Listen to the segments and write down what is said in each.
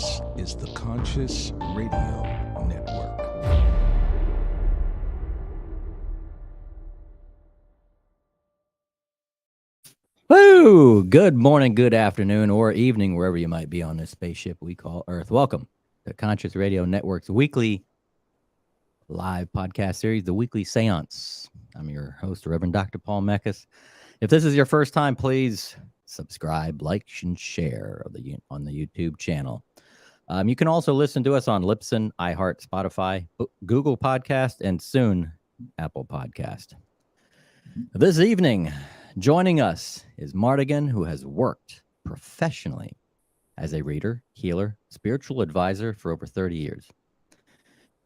This is the Conscious Radio Network. Woo! Good morning, good afternoon, or evening, wherever you might be on this spaceship we call Earth. Welcome to Conscious Radio Network's weekly live podcast series, the weekly Séance. I'm your host, Reverend Dr. Paul Mekas. If this is your first time, please subscribe, like, and share on the YouTube channel. You can also listen to us on Libsyn, iHeart, Spotify, Google Podcast, and soon Apple Podcast. This evening, joining us is Martigan, who has worked professionally as a reader, healer, spiritual advisor for over 30 years.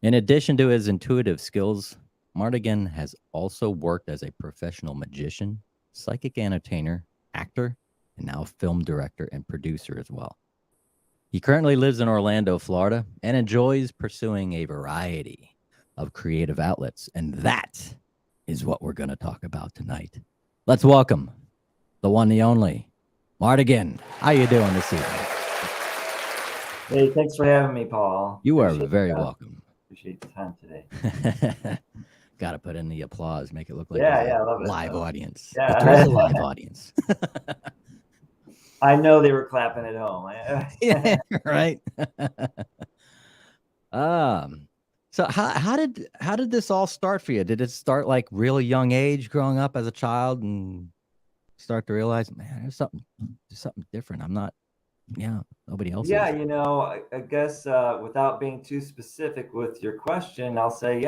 In addition to his intuitive skills, Martigan has also worked as a professional magician, psychic entertainer, actor, and now film director and producer as well. He currently lives in Orlando, Florida, and enjoys pursuing a variety of creative outlets. And that is what we're going to talk about tonight. Let's welcome the one, the only, Martigan. How you doing this evening? Hey, thanks for having me, Paul. You are very welcome. Appreciate the time today. Got to put in the applause, make it look like I love it. Live audience. Yeah. But there is a live audience. I know they were clapping at home. Yeah, right. So how did this all start for you? Did it start like really young age, growing up as a child, and start to realize, man, there's something different. I'm not, nobody else. Yeah, is. I guess without being too specific with your question, I'll say,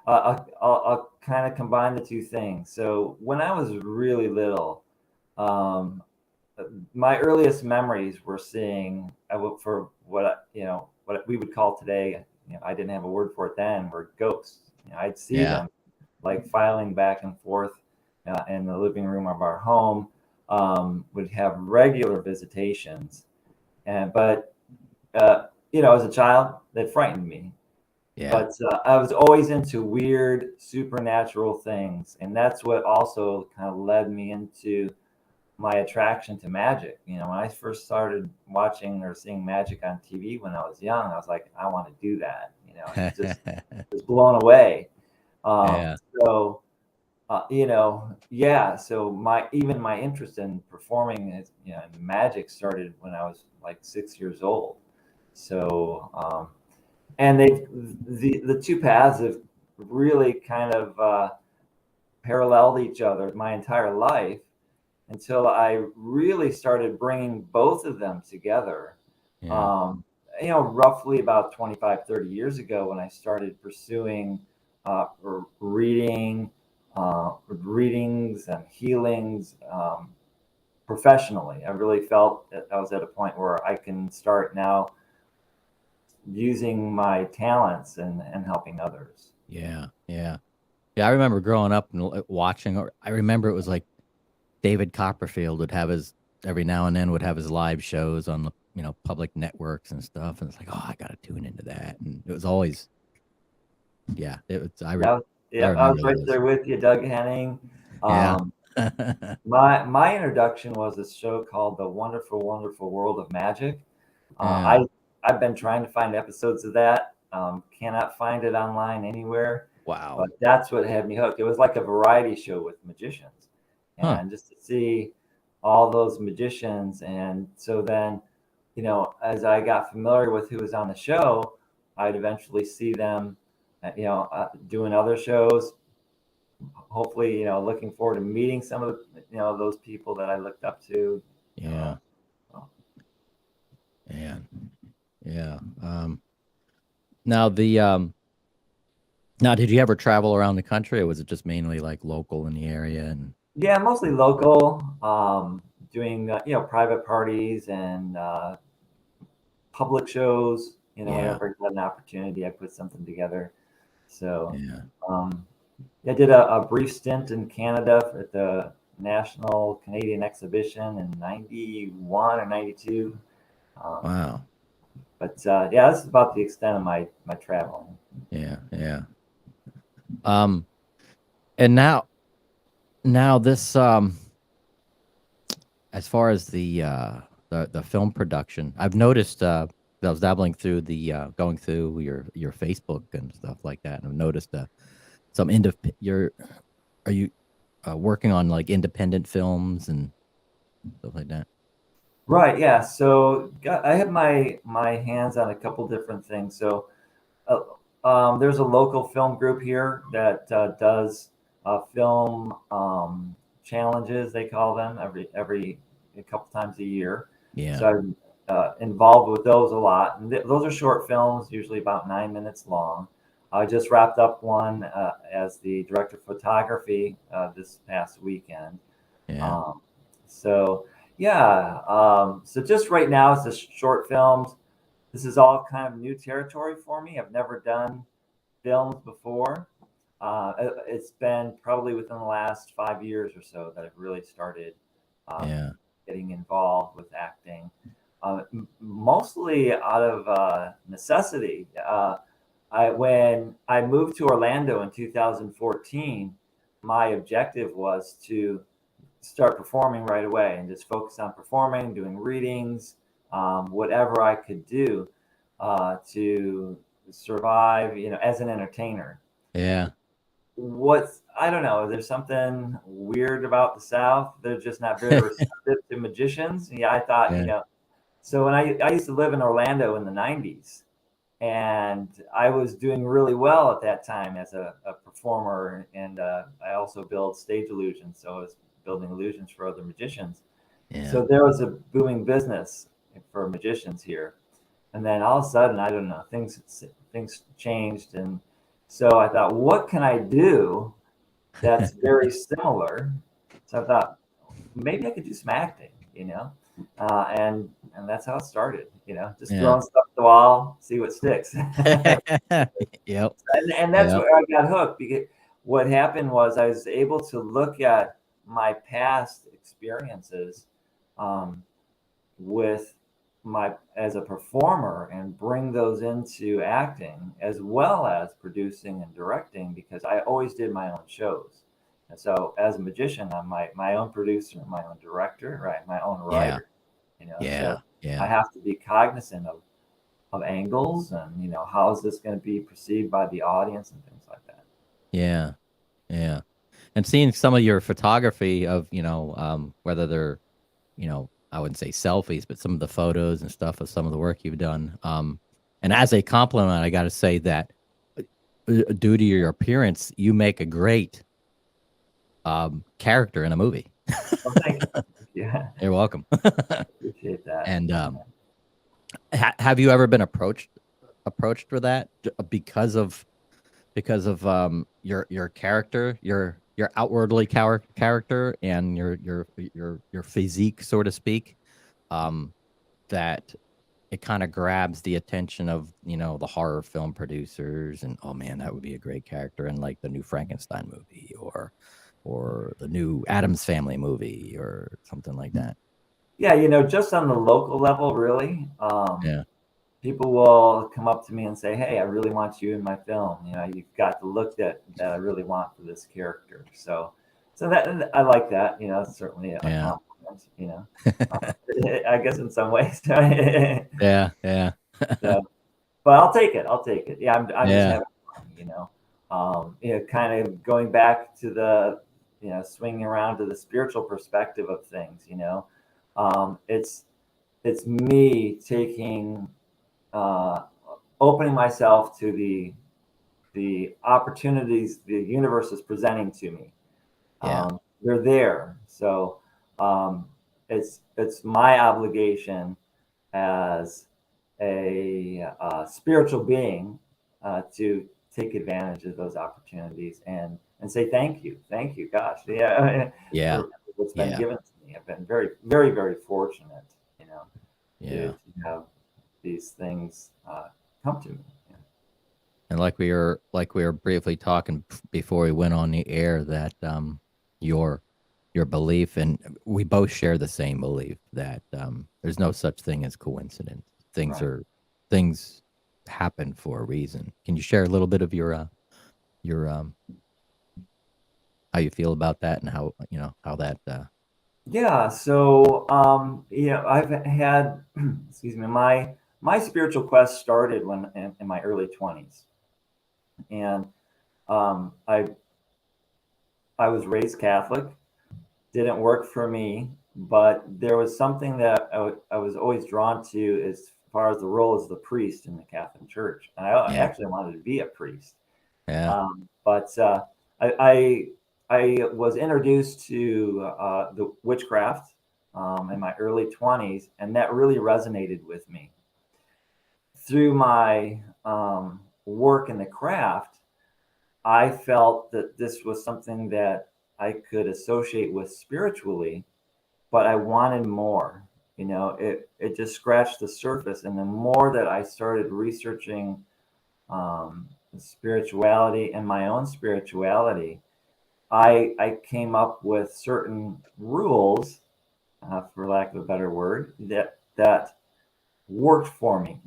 I'll kind of combine the two things. So when I was really little, my earliest memories were seeing for what we would call today. I didn't have a word for it then. Were ghosts. I'd see them like filing back and forth in the living room of our home. Would have regular visitations, but as a child, that frightened me. Yeah. But I was always into weird supernatural things, and that's what also kind of led me into my attraction to magic. When I first started watching or seeing magic on TV when I was young, I was like, I want to do that. Just was blown away. So my interest in performing magic started when I was like 6 years old. So and the two paths have really kind of paralleled each other my entire life until I really started bringing both of them together. Roughly about 25, 30 years ago, when I started pursuing readings and healings professionally. I really felt that I was at a point where I can start now using my talents and helping others. Yeah. I remember growing up and watching. I remember it was like David Copperfield would have every now and then would have his live shows on the public networks and stuff, and it's like, oh, I gotta tune into that. And it was always, I was right there with you, Doug Henning. My introduction was a show called The Wonderful, Wonderful World of Magic. I've been trying to find episodes of that. Cannot find it online anywhere. Wow. But that's what had me hooked. It was like a variety show with magicians. And just to see all those magicians. And so then, as I got familiar with who was on the show, I'd eventually see them, doing other shows. Hopefully, looking forward to meeting some of the, those people that I looked up to. Yeah. Now did you ever travel around the country, or was it just mainly like local in the area? And yeah, mostly local, doing private parties and public shows. Whenever I got an opportunity, I put something together. So I did a brief stint in Canada at the National Canadian Exhibition in 91 or 92. Wow. But this is about the extent of my traveling. Yeah. And now this as far as the film production, I've noticed I was dabbling through the going through your Facebook and stuff like that, and I've noticed some are you working on like independent films and stuff like that? Right. Yeah. So I have my hands on a couple different things. So uh, there's a local film group here that does film challenges. They call them every a couple times a year. Yeah. So I'm involved with those a lot, and those are short films, usually about 9 minutes long. I just wrapped up one as the director of photography this past weekend. Yeah. Um, so yeah, so just right now it's the short films. This is all kind of new territory for me. I've never done films before. It's been probably within the last 5 years or so that I've really started Yeah. getting involved with acting, mostly out of necessity. When I moved to Orlando in 2014, my objective was to start performing right away and just focus on performing, doing readings, whatever I could do to survive, as an entertainer. Yeah. I don't know, there's something weird about the South. They're just not very receptive to magicians. Yeah, I thought, Yeah. So when I used to live in Orlando in the 90s, and I was doing really well at that time as a performer, and I also build stage illusions, so I was building illusions for other magicians. Yeah. So there was a booming business for magicians here, and then all of a sudden, I don't know, things changed, and so I thought, what can I do that's very similar? So I thought maybe I could do some acting. And that's how it started. Just Yeah. throwing stuff at the wall, see what sticks. Yep. And that's Yep. where I got hooked, because what happened was I was able to look at my past experiences um, with my as a performer and bring those into acting, as well as producing and directing, because I always did my own shows. And so as a magician, I'm my own producer, my own director, right? My own Yeah. writer. Yeah. So I Yeah. have to be cognizant of angles, and how is this going to be perceived by the audience and things like that. Yeah. Yeah. And seeing some of your photography of, whether they're, I wouldn't say selfies, but some of the photos and stuff of some of the work you've done. And as a compliment, I got to say that due to your appearance, you make a great character in a movie. Well, thank you. Yeah, You're welcome. appreciate that. And have you ever been approached for that because of your character, your outwardly character, and your physique, so to speak, that it kind of grabs the attention of the horror film producers, and oh man, that would be a great character in like the new Frankenstein movie or the new Addams Family movie or something like that. Yeah, just on the local level, really. Yeah. People will come up to me and say, "Hey, I really want you in my film. You've got the look that I really want for this character." So that I like that. It's certainly a Yeah. compliment. I guess in some ways. So, Yeah. Yeah. but I'll take it. I'll take it. Yeah, I'm just Yeah. having fun. Kind of going back to the, swinging around to the spiritual perspective of things. It's me taking. Opening myself to the opportunities the universe is presenting to me. Yeah. They're there, so it's my obligation as a spiritual being to take advantage of those opportunities and say thank you, gosh, yeah, Yeah. for what's been Yeah. given to me. I've been very, very, very fortunate, Yeah. to have these things come to me. And like we were briefly talking before we went on the air, that your belief, and we both share the same belief, that there's no such thing as coincidence. Things Right. things happen for a reason. Can you share a little bit of your how you feel about that, and how that Yeah. So I've had excuse me, my spiritual quest started when in my early 20s, and I was raised Catholic. Didn't work for me, but there was something that I was always drawn to as far as the role as the priest in the Catholic Church. And I Yeah. actually wanted to be a priest. Yeah. But I was introduced to the witchcraft in my early 20s, and that really resonated with me. Through my work in the craft, I felt that this was something that I could associate with spiritually, but I wanted more. It just scratched the surface. And the more that I started researching spirituality and my own spirituality, I came up with certain rules, for lack of a better word, that worked for me.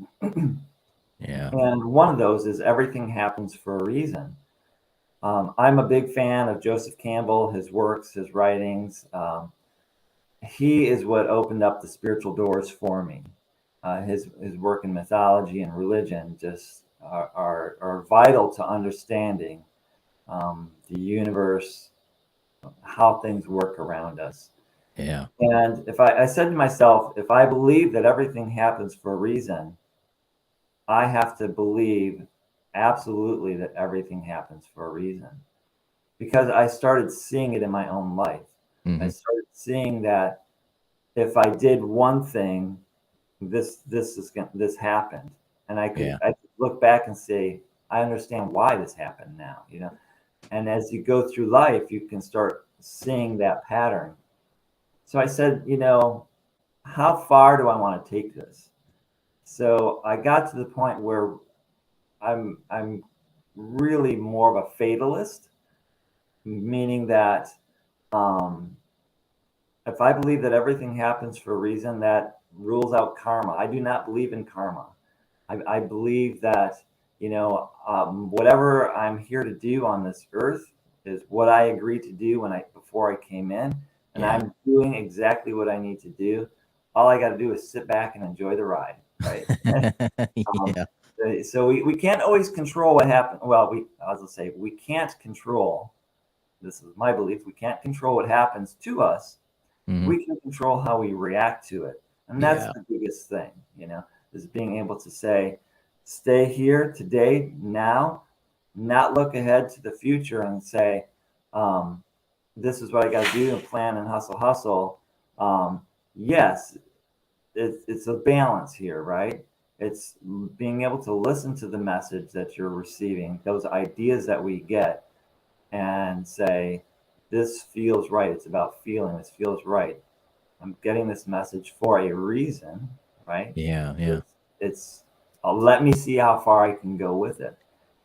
Yeah. And one of those is everything happens for a reason. I'm a big fan of Joseph Campbell, his works, his writings. He is what opened up the spiritual doors for me. His work in mythology and religion just are vital to understanding the universe, how things work around us. Yeah. And if I said to myself, if I believe that everything happens for a reason, I have to believe absolutely that everything happens for a reason, because I started seeing it in my own life. I Mhm. started seeing that if I did one thing, this happened, and Yeah. I could look back and say, I understand why this happened now. And as you go through life, you can start seeing that pattern. So I said, how far do I want to take this? So I got to the point where I'm really more of a fatalist, meaning that um, if I believe that everything happens for a reason, that rules out karma. I do not believe in karma. I believe that, whatever I'm here to do on this earth is what I agreed to do before I came in, and Yeah. I'm doing exactly what I need to do. All I got to do is sit back and enjoy the ride, right? Um, Yeah. so we can't always control what happens. Well, as I say, we can't control. This is my belief. We can't control what happens to us. Mhm. We can control how we react to it, and that's Yeah. the biggest thing. Is being able to say, stay here today, now, not look ahead to the future and say, um, this is what I got to do and plan and hustle. Yes, it's a balance here, right? It's being able to listen to the message that you're receiving, those ideas that we get, and say, this feels right. It's about feeling. This feels right. I'm getting this message for a reason, right? Yeah. Yeah. It's let me see how far I can go with it.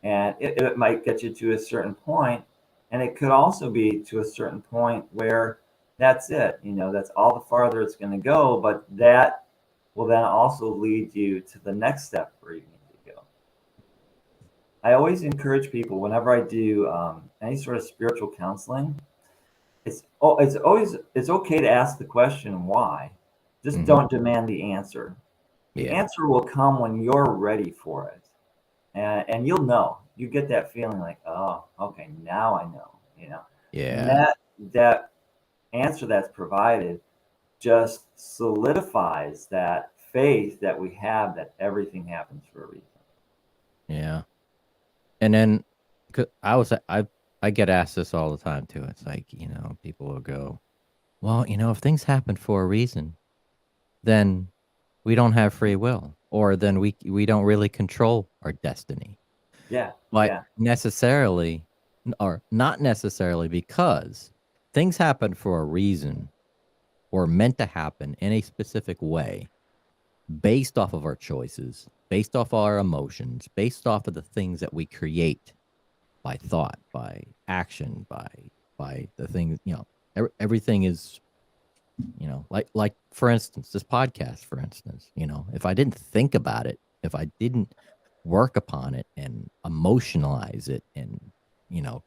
And it might get you to a certain point, and it could also be to a certain point where that's it. That's all the farther it's going to go, but that will then also lead you to the next step where you need to go. I always encourage people whenever I do any sort of spiritual counseling. It's okay to ask the question why. Just Mhm. don't demand the answer. The Yeah. answer will come when you're ready for it, and you'll know. You get that feeling like, oh, okay, now I know. And Yeah. that answer that's provided just solidifies that faith that we have that everything happens for a reason. Yeah. And then I get asked this all the time too. It's like, people will go, well, if things happen for a reason, then we don't have free will, or then we don't really control our destiny. Yeah, But yeah, necessarily, or not necessarily, because things happen for a reason or meant to happen in a specific way based off of our choices, based off our emotions, based off of the things that we create by thought, by action, by the things, everything is, like for instance, this podcast, for instance, if I didn't think about it, if I didn't work upon it and emotionalize it and, you know,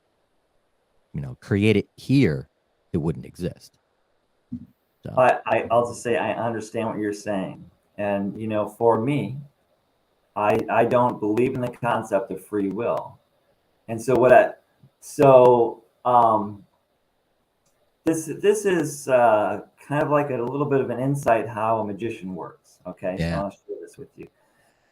create it here, it wouldn't exist. So, I'll just say I understand what you're saying, and for me, I don't believe in the concept of free will. And so what I so this is kind of like a little bit of an insight how a magician works. Okay, so Yeah. I'll share this with you,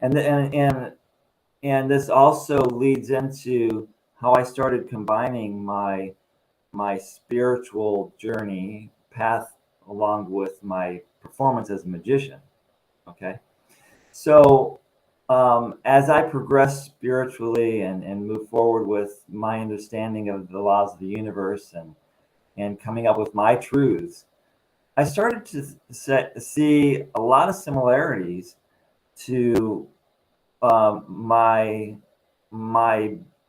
and this also leads into how I started combining my spiritual journey path along with my performance as a magician. Okay, so as I progress spiritually and move forward with my understanding of the laws of the universe and coming up with my truths, I started to see a lot of similarities to my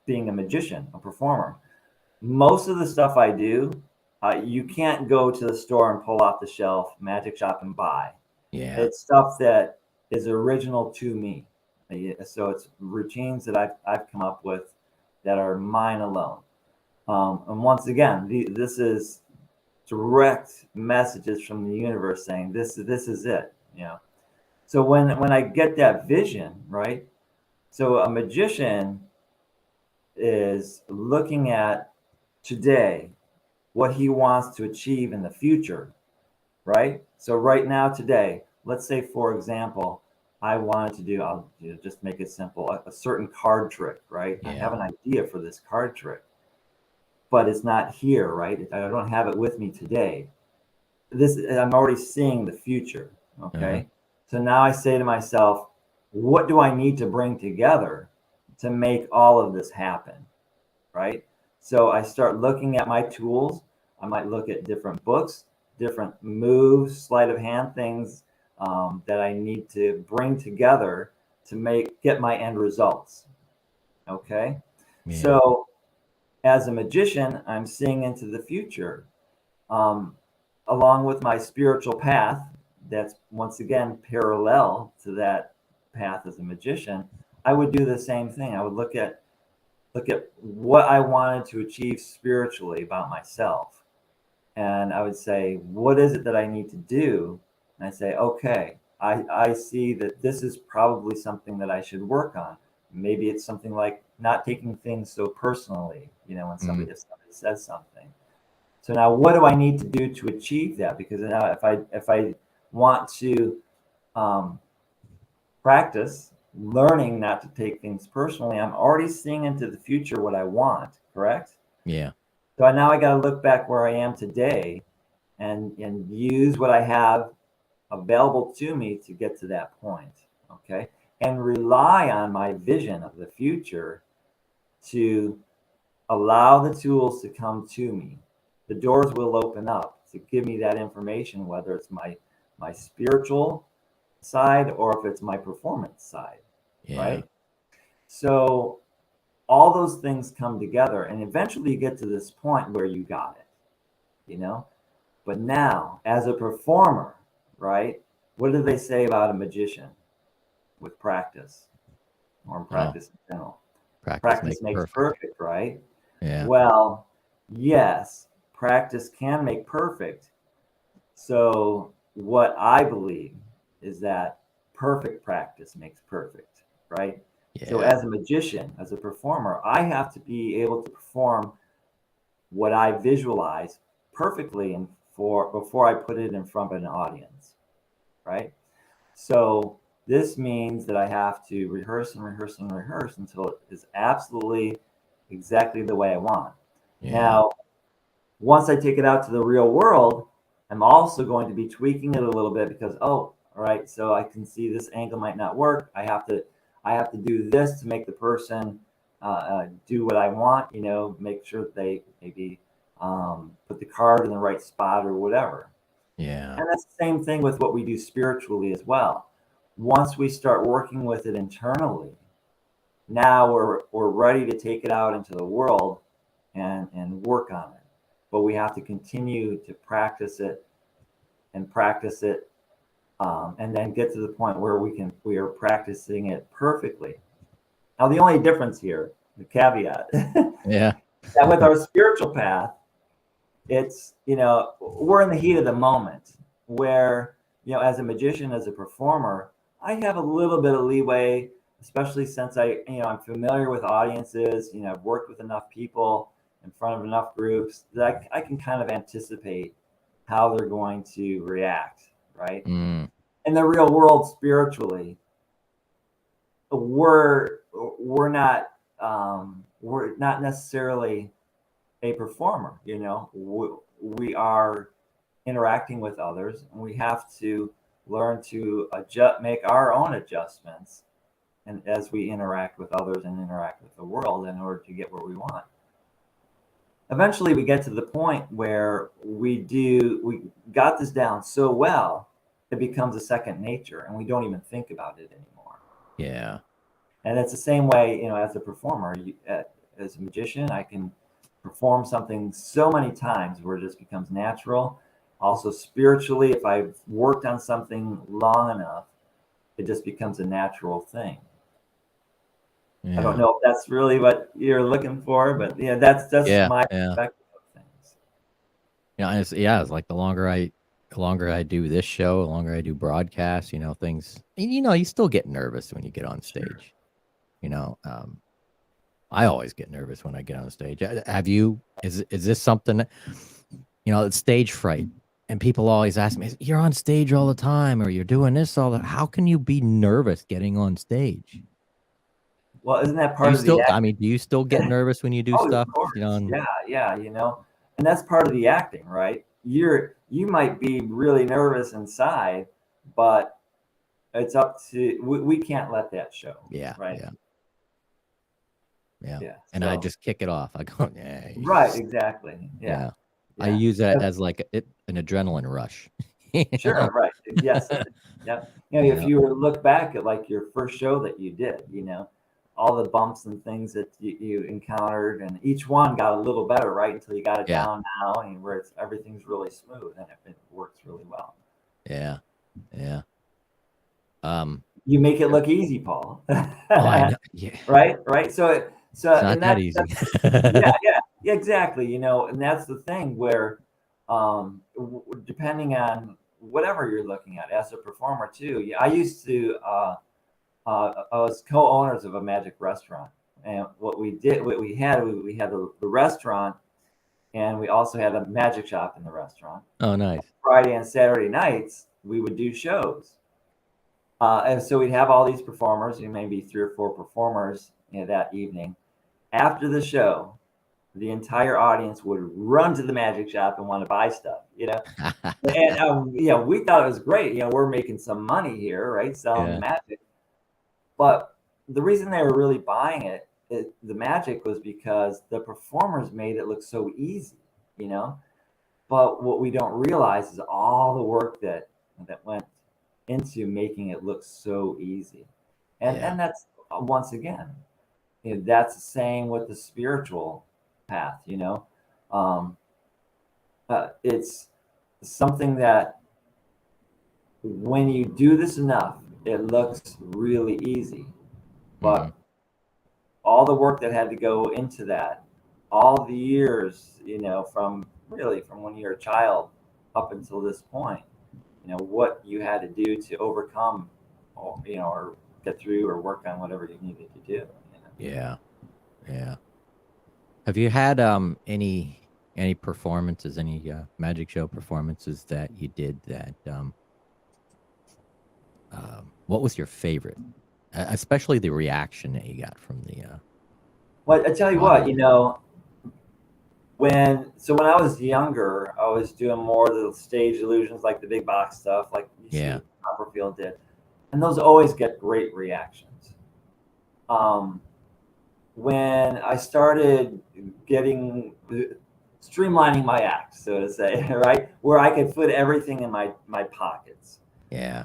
being a magician, a performer. Most of the stuff I do, you can't go to the store and pull off the shelf, magic shop, and buy. Yeah. It's stuff that is original to me. So it's routines that I've come up with that are mine alone. And once again, this is direct messages from the universe saying this is it. You know. So when I get that vision, right? So a magician is looking at today what he wants to achieve in the future, right? So right now, today, let's say, for example, I wanted to do, I'll just make it simple, a certain card trick, right? I have Yeah. an idea for this card trick, but it's not here, right? I don't have it with me today. I'm already seeing the future, Uh-huh. okay? So now I say to myself, what do I need to bring together to make all of this happen, right? So I start looking at my tools. I might look at different books, different moves, sleight of hand things that I need to bring together to get my end results. Okay. Yeah. So as a magician, I'm seeing into the future, um, along with my spiritual path. That's once again parallel to that path as a magician. I would do the same thing. I would look at what I wanted to achieve spiritually about myself. And I would say, what is it that I need to do? And I say, okay, I see that this is probably something that I should work on. Maybe it's something like not taking things so personally, when Mm. if somebody says something. So now what do I need to do to achieve that? Because now if I want to um, practice learning not to take things personally, I'm already seeing into the future what I want, correct? Yeah. So now I got to look back where I am today and use what I have available to me to get to that point, okay? And rely on my vision of the future to allow the tools to come to me. The doors will open up to give me that information, whether it's my spiritual side or if it's my performance side, Yeah. right? So all those things come together and eventually you get to this point where you got it, you know? But now, as a performer, right? What do they say about a magician with practice or in Oh, practice in general? practice Practice makes makes perfect. perfect, right? Yeah. Well, yes, practice can make perfect. So, what I believe is that perfect practice makes perfect, right? So, Yeah. as a magician, as a performer, I have to be able to perform what I visualize perfectly and for before I put it in front of an audience, right? So, this means that I have to rehearse and rehearse and rehearse until it is absolutely exactly the way I want. Yeah. Now, once I take it out to the real world, I'm also going to be tweaking it a little bit because, oh, all right, so I can see this angle might not work. I have to do this to make the person do what I want. Make sure that they maybe put the card in the right spot or whatever. Yeah. And that's the same thing with what we do spiritually as well. Once we start working with it internally, now we're ready to take it out into the world and work on it. But we have to continue to practice it and practice it, and then get to the point where we are practicing it perfectly. Now, the only difference here, the caveat, Yeah. that with our spiritual path, it's we're in the heat of the moment where as a magician, as a performer, I have a little bit of leeway especially since I'm familiar with audiences, I've worked with enough people in front of enough groups that I can kind of anticipate how they're going to react, right? Mm. In the real world, spiritually, we're not necessarily a performer. We are interacting with others, and we have to learn to make our own adjustments, and as we interact with others and interact with the world in order to get where we want. Eventually we get to the point where we got this down so well, it becomes a second nature, and we don't even think about it anymore. Yeah. And it's the same way, as a performer, as a magician, I can perform something so many times where it just becomes natural. Also spiritually, if I've worked on something long enough, it just becomes a natural thing. Yeah. I don't know if that's really what you're looking for, but that's my perspective of things. It's like the longer I do this show, the longer I do broadcasts, things, you still get nervous when you get on stage. I always get nervous when I get on stage. Have you, is this something, it's stage fright, and people always ask me, you're on stage all the time, or you're doing this all the, how can you be nervous getting on stage? Well, isn't that part of the acting? I mean, do you still get nervous when you do stuff? Of course. Yeah, and that's part of the acting, right? You might be really nervous inside, but it's up to we can't let that show. Yeah. Right. Yeah. And I just kick it off. I go, yeah. Right. Exactly. Yeah. I use that as like an adrenaline rush. Sure. Right. Yes. Yeah. If you were to look back at like your first show that you did, all the bumps and things that you encountered, and each one got a little better, right? Until you got it down now, and where everything's really smooth and it works really well. Yeah. You make it look easy, Paul. I know. Yeah. Right. So it's not that easy. Yeah, exactly. And that's the thing where, depending on whatever you're looking at as a performer too. I used to. I was co-owners of a magic restaurant, and we had the restaurant, and we also had a magic shop in the restaurant. Oh, nice. Friday and Saturday nights we would do shows, and so we'd have all these performers, maybe 3 or 4 performers that evening. After the show, the entire audience would run to the magic shop and want to buy stuff, and we thought it was great. We're making some money here, right, selling magic. But the reason they were really buying it, the magic, was because the performers made it look so easy, But what we don't realize is all the work that went into making it look so easy. And that's, once again, that's the same with the spiritual path, it's something that when you do this enough, it looks really easy, but all the work that had to go into that, all the years, from when you're a child up until this point, what you had to do to overcome, or get through or work on whatever you needed to do. Yeah. Have you had any performances, any magic show performances that you did that? What was your favorite, especially the reaction that you got from the? Well, I tell you what, when I was younger, I was doing more of the stage illusions, like the big box stuff, like you see Copperfield did, and those always get great reactions. When I started streamlining my act, so to say, right, where I could put everything in my pockets. Yeah.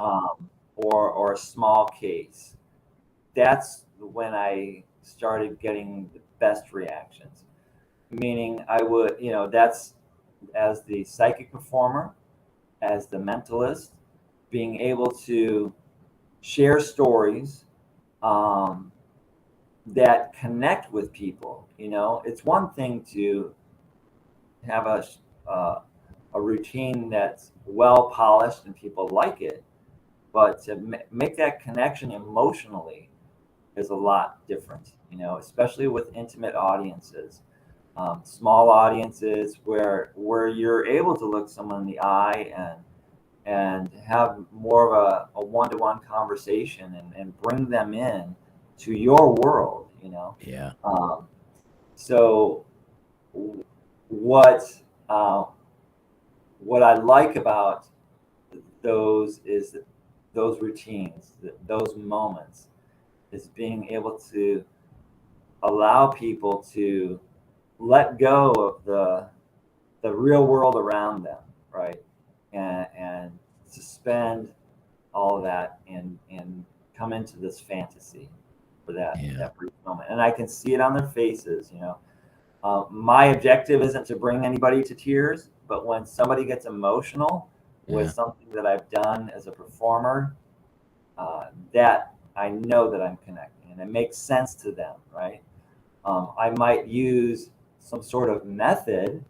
Or a small case. That's when I started getting the best reactions. Meaning I would, that's as the psychic performer, as the mentalist, being able to share stories that connect with people. It's one thing to have a routine that's well polished and people like it, but to make that connection emotionally is a lot different, especially with intimate audiences, small audiences where you're able to look someone in the eye and have more of a one-to-one conversation and bring them in to your world, Yeah. So what what I like about those is that those routines, those moments, is being able to allow people to let go of the real world around them, right? And suspend all of that and come into this fantasy for that brief moment. And I can see it on their faces, my objective isn't to bring anybody to tears, but when somebody gets emotional with something that I've done as a performer, that I know that I'm connecting and it makes sense to them, right? I might use some sort of method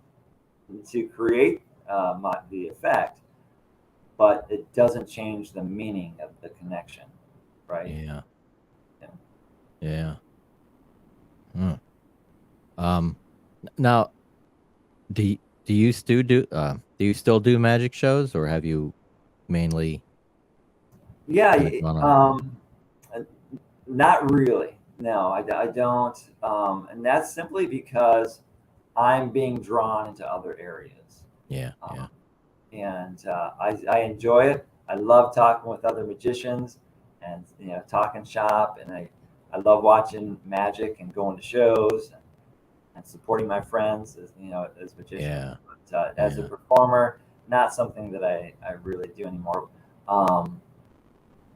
to create the effect, but it doesn't change the meaning of the connection, right? Yeah. Now, do you still do magic shows, or have you mainly? Not really. No, I don't. And that's simply because I'm being drawn into other areas. And I enjoy it. I love talking with other magicians and talking shop, and I love watching magic and going to shows and supporting my friends as magicians. But as a performer, not something that I really do anymore.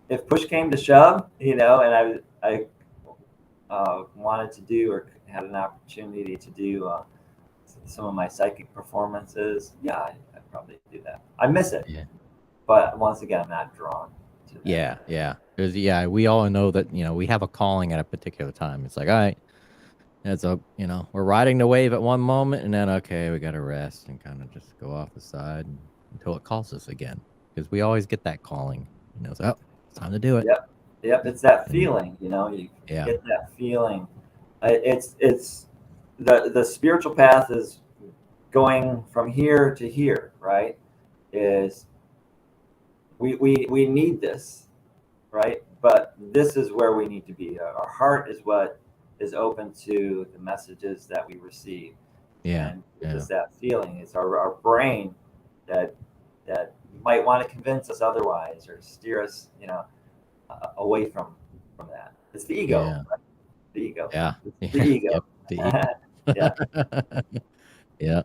If push came to shove, and I wanted to do or had an opportunity to do some of my psychic performances, I'd probably do that. I miss it, but once again, I'm not drawn to that. Because we all know that we have a calling at a particular time. It's like, all right, it's we're riding the wave at one moment, and then we got to rest and kind of just go off the side until it calls us again. Because we always get that calling, so it's time to do it. Yep. It's that feeling, you get that feeling. It's the spiritual path is going from here to here, right? Is we need this, right? But this is where we need to be. Our heart is what is open to the messages that we receive. And it's that feeling. It's our brain that might want to convince us otherwise or steer us, away from that. It's the ego. Right? The ego. It's the ego. Yeah.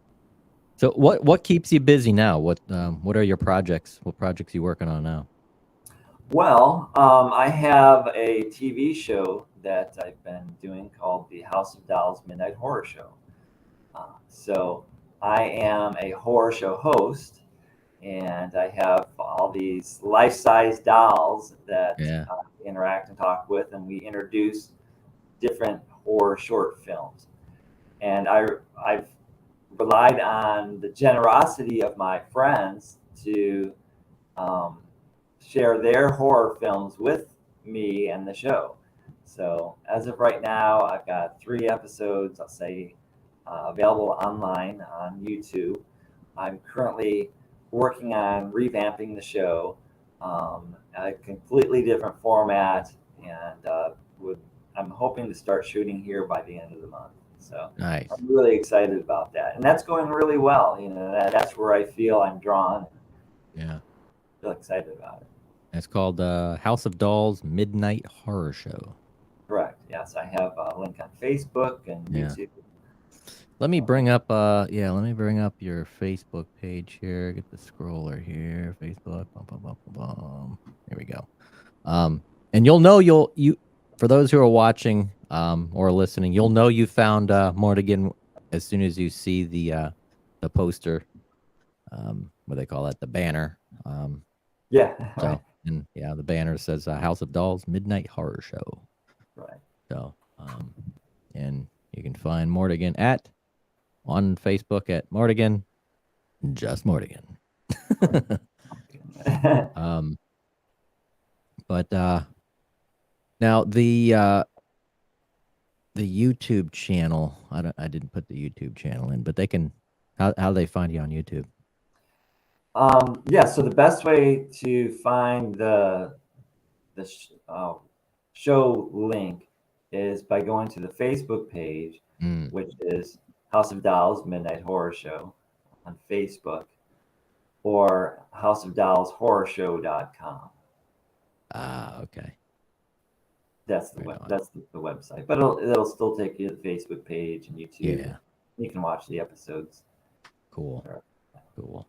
So what keeps you busy now? What are your projects? What projects are you working on now? Well, I have a TV show that I've been doing called the House of Dolls Midnight Horror Show. So I am a horror show host, and I have all these life-size dolls that interact and talk with, and we introduce different horror short films. And I've relied on the generosity of my friends to share their horror films with me and the show. So as of right now, I've got 3 episodes, I'll say, available online on YouTube. I'm currently working on revamping the show, a completely different format, and I'm hoping to start shooting here by the end of the month. So nice. I'm really excited about that, and that's going really well. That's where I feel I'm drawn. Feel excited about it. It's called House of Dolls Midnight Horror Show. Correct. Yes, I have a link on Facebook and YouTube. Let me bring up let me bring up your Facebook page here. Get the scroller here. Facebook. Here we go. And you'll know you for those who are watching or listening, you'll know you found Martigan as soon as you see the poster. What they call that, the banner. So and the banner says House of Dolls Midnight Horror Show. Right. So and you can find Martigan on Facebook at Martigan, just Martigan. But now the YouTube channel. I didn't put the YouTube channel in, but they can. How they find you on YouTube? Yeah. So the best way to find the show link is by going to the Facebook page, Mm. which is House of Dolls Midnight Horror Show on Facebook, or houseofdollshorrorshow.com. Ah, okay. That's the Right web. on. That's the website, but it'll still take you to the Facebook page and YouTube. Yeah. You can watch the episodes. Cool. Or- Cool.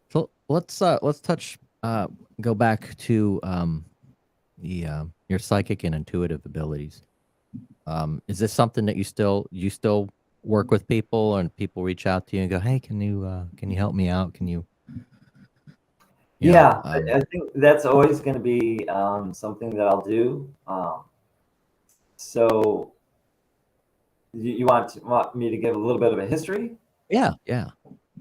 So let's touch go back to the your psychic and intuitive abilities. Is this something that you still work with people, and people reach out to you and go, "Hey, can you help me out? Can you Yeah, I think that's always going to be something that I'll do. So you want me to give a little bit of a history? Yeah.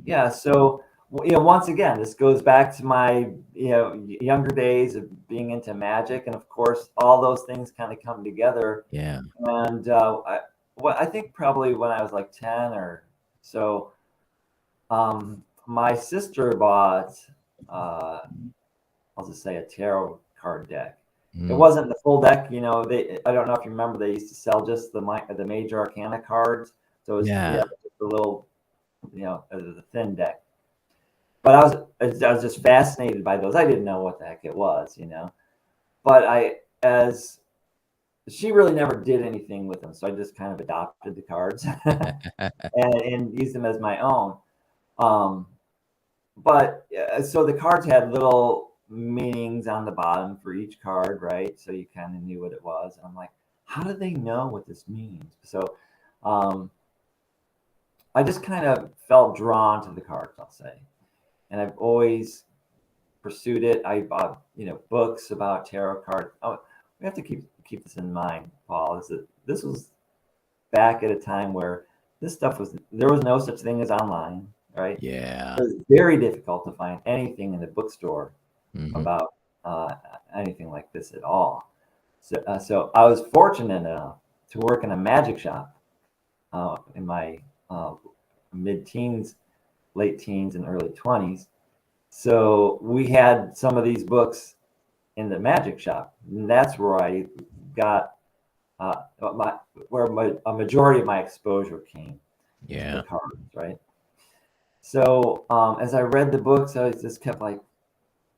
Yeah. So once again, this goes back to my younger days of being into magic, and of course, all those things kind of come together. Yeah. And I think probably when I was like 10 or so, my sister bought, I'll just say, a tarot card deck. It Mm. wasn't the full deck, I don't know if you remember, they used to sell just the major arcana cards. So it was Yeah. just a little, the thin deck. But I was just fascinated by those. I didn't know what the heck it was. But as she really never did anything with them, so I just kind of adopted the cards and used them as my own. But so the cards had little meanings on the bottom for each card, right? So you kind of knew what it was. And I'm like, how do they know what this means? So I just kind of felt drawn to the cards, I'll say. And I've always pursued it. I bought, books about tarot cards. Oh, we have to keep this in mind, Paul. This was back at a time where there was no such thing as online, right? Yeah. It was very difficult to find anything in the bookstore Mhm. about anything like this at all. So I was fortunate enough to work in a magic shop in my mid-teens, late teens, and early 20s. So we had some of these books in the magic shop, and that's where I got a majority of my exposure came. Yeah. The cards, right? So as I read the books, I just kept like,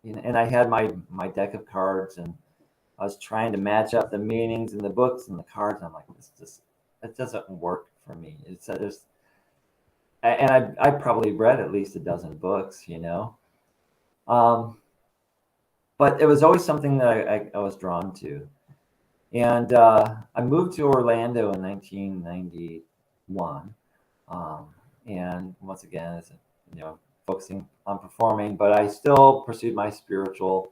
and I had my deck of cards, and I was trying to match up the meanings in the books and the cards. I'm like, it doesn't work for me. And I probably read at least a dozen books, but it was always something that I was drawn to. And I moved to Orlando in 1991. And once again, as focusing on performing, but I still pursued my spiritual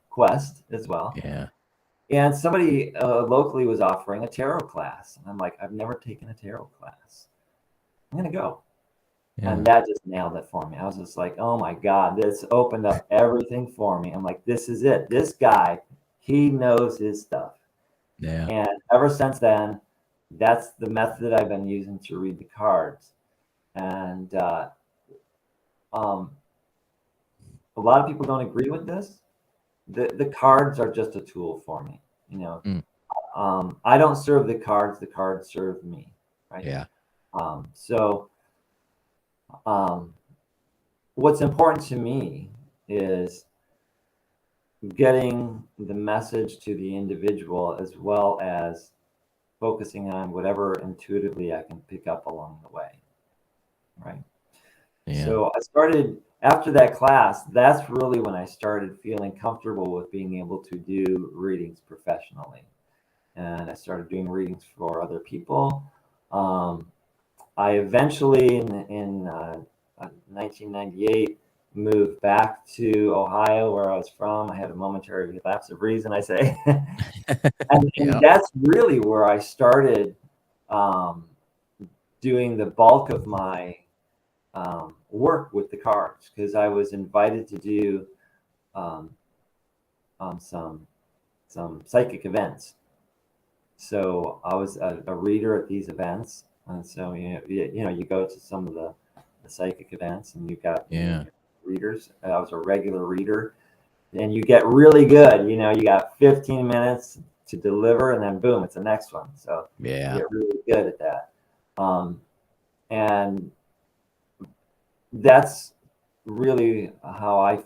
quest as well. Yeah. And somebody locally was offering a tarot class. And I'm like, I've never taken a tarot class. I'm going to go. Yeah. And that just nailed it for me. I was just like, oh my God, this opened up everything for me. I'm like, this is it. This guy, he knows his stuff. Yeah. And ever since then, that's the method I've been using to read the cards. And a lot of people don't agree with this. The cards are just a tool for me. Mm. I don't serve the cards serve me, right? Yeah. So what's important to me is getting the message to the individual, as well as focusing on whatever intuitively I can pick up along the way, right? Yeah. So I started, after that class, that's really when I started feeling comfortable with being able to do readings professionally. And I started doing readings for other people. I eventually, in 1998, moved back to Ohio, where I was from. I had a momentary lapse of reason, I say. and Yeah. that's really where I started doing the bulk of my work with the cards, because I was invited to do some psychic events. So I was a reader at these events, and so you go to some of the psychic events, and you've got readers. I was a regular reader, and you get really good. You got 15 minutes to deliver, and then boom, it's the next one. So you get really good at that, and that's really how I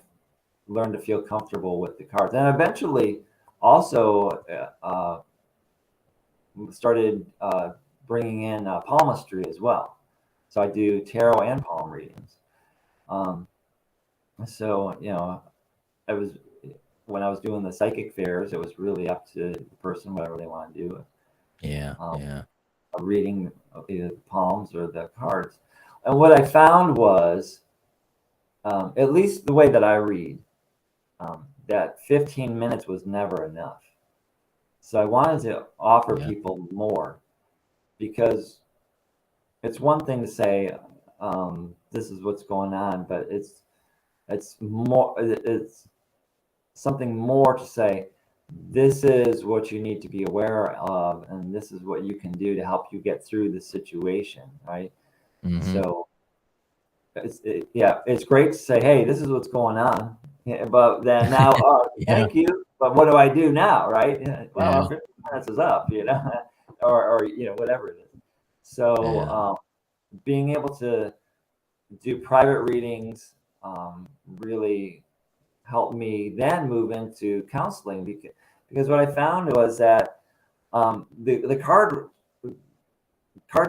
learned to feel comfortable with the cards, and eventually also started bringing in palmistry as well. So I do tarot and palm readings. So I was when I was doing the psychic fairs, it was really up to the person whatever they want to do. A reading of either the palms or the cards. And what I found was, at least the way that I read, that 15 minutes was never enough. So I wanted to offer people more, because it's one thing to say, this is what's going on, but it's something more to say, this is what you need to be aware of, and this is what you can do to help you get through the situation, right? So it's great to say, hey, this is what's going on, but then now, thank you, but what do I do now, right? Well, 15 minutes is up, or whatever it is. So being able to do private readings really helped me then move into counseling, because what I found was that the cards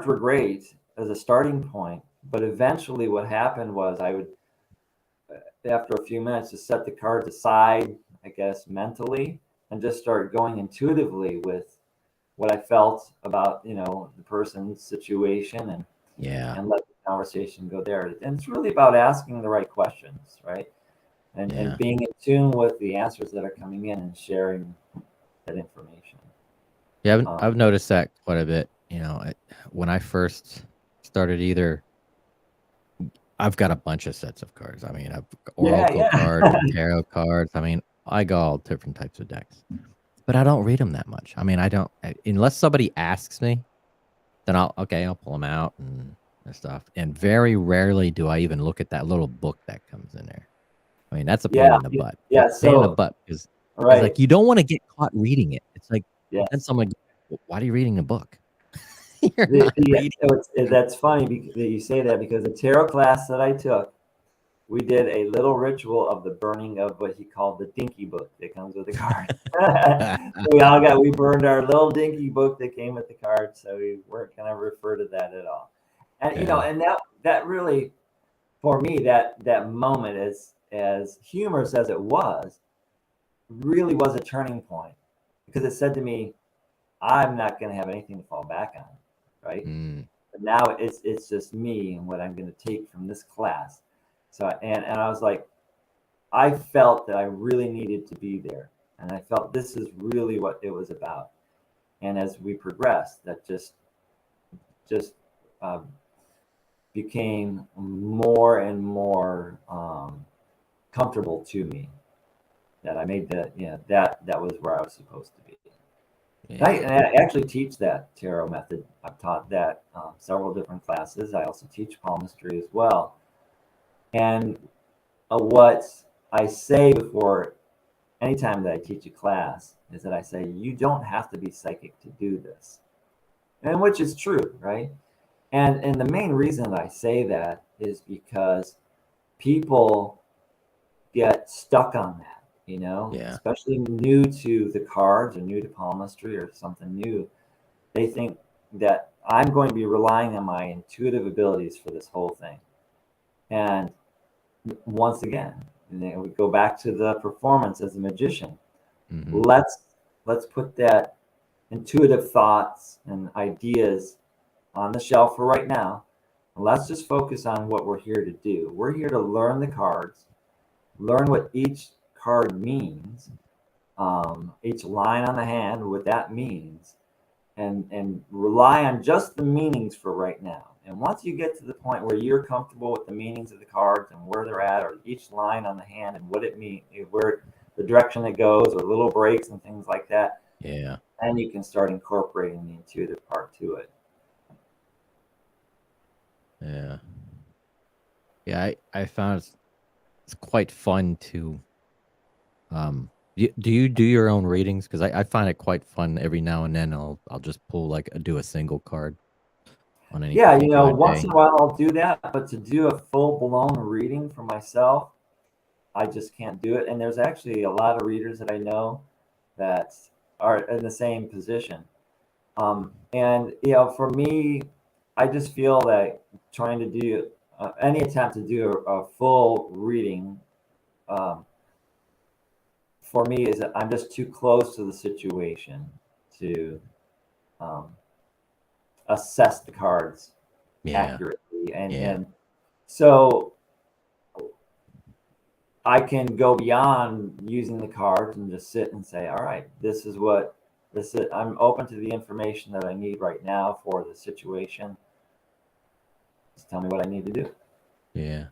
were great as a starting point, but eventually what happened was I would, after a few minutes, just set the cards aside, I guess, mentally, and just start going intuitively with what I felt about the person's situation, and let the conversation go there. And it's really about asking the right questions, right? And being in tune with the answers that are coming in and sharing that information. Yeah, I've noticed that quite a bit. When I first started, I've got a bunch of sets of cards. I mean, I've oracle cards, and tarot cards. I mean, I got all different types of decks, but I don't read them that much. I mean, I don't, unless somebody asks me, then I'll pull them out and stuff. And very rarely do I even look at that little book that comes in there. I mean, that's a pain in the butt. It's a pain in the butt, because it's like, you don't want to get caught reading it. It's like, then someone, why are you reading the book? You're not reading. That's funny that you say that, because the tarot class that I took, we did a little ritual of the burning of what he called the dinky book that comes with the card. We burned our little dinky book that came with the card, so we weren't going to refer to that at all. And and that really, for me, that moment, as humorous as it was, really was a turning point, because it said to me, I'm not going to have anything to fall back on, right? But now it's just me and what I'm going to take from this class. So and I was like, I felt that I really needed to be there, and I felt this is really what it was about. And as we progressed, that just became more and more comfortable to me, that I made that was where I was supposed to be. And I actually teach that tarot method. I've taught that several different classes. I also teach palmistry as well. And what I say before, anytime that I teach a class, is that I say, you don't have to be psychic to do this. And which is true, right? And the main reason that I say that is because people get stuck on that, especially new to the cards or new to palmistry or something new. They think that I'm going to be relying on my intuitive abilities for this whole thing. And once again, we go back to the performance as a magician. Let's put that intuitive thoughts and ideas on the shelf for right now. Let's just focus on what we're here to do. We're here to learn the cards, learn what each card means, each line on the hand, what that means, and rely on just the meanings for right now. And once you get to the point where you're comfortable with the meanings of the cards and where they're at, or each line on the hand and what it means, where the direction it goes, or little breaks and things like that, and you can start incorporating the intuitive part to it. Yeah. Yeah, I found it's quite fun to do you do your own readings? Because I find it quite fun every now and then. I'll just pull do a single card on any Yeah, particular once day. in a while I'll do that, but to do a full-blown reading for myself, I just can't do it. And there's actually a lot of readers that I know that are in the same position. And for me, I just feel that trying to do any attempt to do a full reading for me is that I'm just too close to the situation to um, assess the cards accurately, and so I can go beyond using the cards and just sit and say, all right, this is what this is. I'm open to the information that I need right now for the situation. Just tell me what I need to do. Yeah.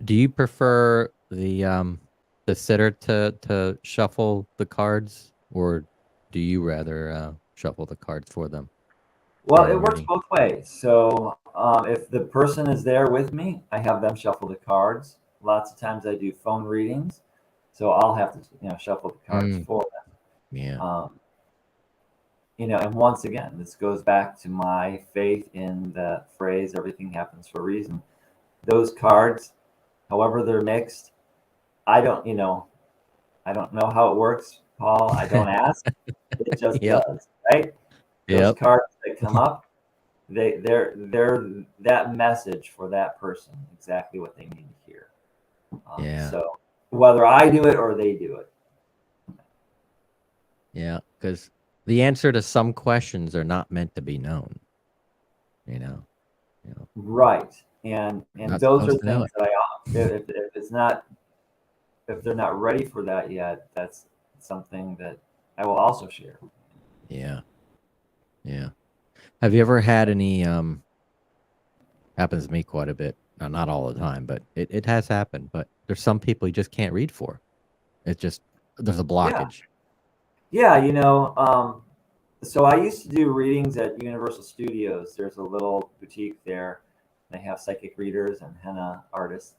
Do you prefer the sitter to shuffle the cards, or do you rather shuffle the cards for them? Well, it works both ways. So if the person is there with me, I have them shuffle the cards. Lots of times I do phone readings, so I'll have to shuffle the cards for them. Yeah. And once again, this goes back to my faith in the phrase "everything happens for a reason." Those cards, however they're mixed, I don't know how it works, Paul. I don't ask. It just does, right? Those cards that come up, they're that message for that person, exactly what they need to hear. So whether I do it or they do it. Yeah, because the answer to some questions are not meant to be known. Right, and those are things that if they're not ready for that yet, that's something that I will also share. Yeah. Have you ever had any happens to me quite a bit. Not all the time, but it has happened. But there's some people you just can't read for. It's just there's a blockage. Yeah, so I used to do readings at Universal Studios. There's a little boutique there. They have psychic readers and henna artists.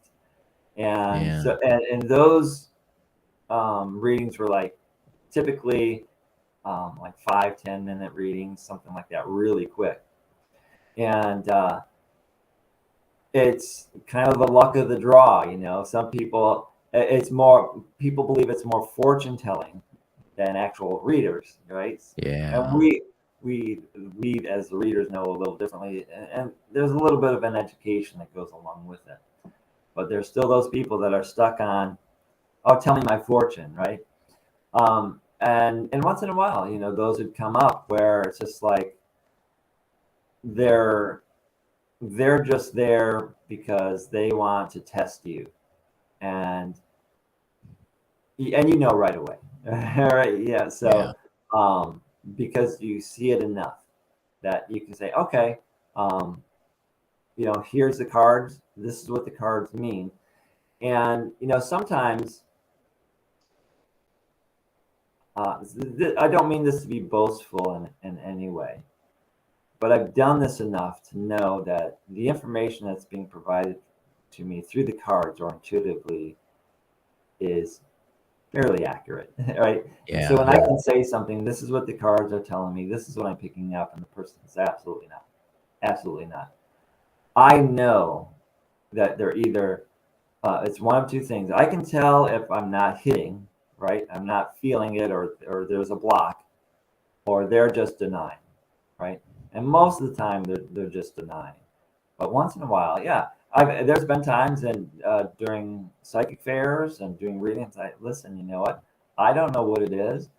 And so and those readings were like typically like 5-10 minute readings, something like that, really quick. And it's kind of the luck of the draw, some people people believe it's more fortune telling than actual readers, right? And we as the readers know a little differently, and there's a little bit of an education that goes along with it. But there's still those people that are stuck on, oh, tell me my fortune, right? And once in a while, those would come up where it's just like they're just there because they want to test you, and right away. All right, yeah. So because you see it enough that you can say, okay, here's the cards. This is what the cards mean. And sometimes I don't mean this to be boastful in any way, but I've done this enough to know that the information that's being provided to me through the cards or intuitively is fairly accurate, right? Yeah. So when I can say something, this is what the cards are telling me, this is what I'm picking up, and the person says, absolutely not. I know that they're either, it's one of two things. I can tell if I'm not hitting, right? I'm not feeling it, or there's a block, or they're just denying, right? And most of the time, they're just denying. But once in a while, yeah. There's been times during psychic fairs and doing readings, listen, you know what? I don't know what it is,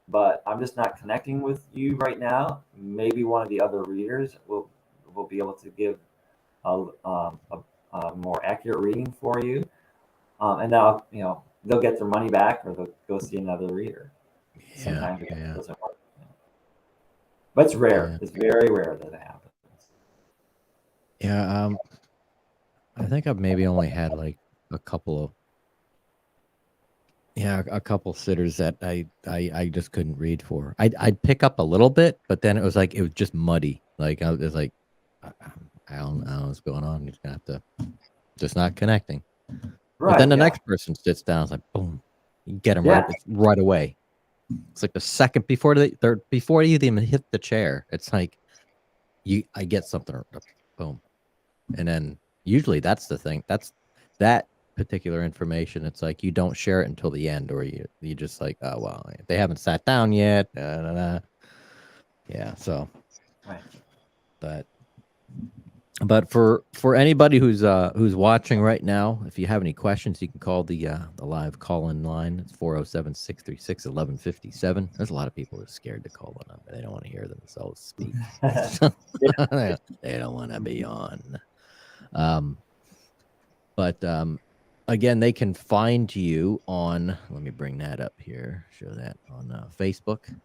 but I'm just not connecting with you right now. Maybe one of the other readers will be able to give a more accurate reading for you. And now, they'll get their money back, or they'll go see another reader. Sometimes it doesn't work. But it's rare. Yeah. It's very rare that it happens. Yeah, I think I've maybe only had like a couple of Yeah, a couple sitters that I just couldn't read for. I'd pick up a little bit, but then it was just muddy. Like I was like, I don't know what's going on. He's gonna have to just not connecting. But then Right. the Yeah. next person sits down. It's like boom, you get them Yeah. right away. It's like the second before before you even hit the chair. It's like I get something, boom, and then usually that's the thing. That's that particular information. It's like you don't share it until the end, or you just like, oh well, they haven't sat down yet. Yeah, so Right. but for anybody who's watching right now, if you have any questions, you can call the live call-in line. It's 407-636-1157. There's a lot of people who are scared to call the number. They don't want to hear themselves speak. They don't want to be on. But again, they can find you on, let me bring that up here, show that on Facebook.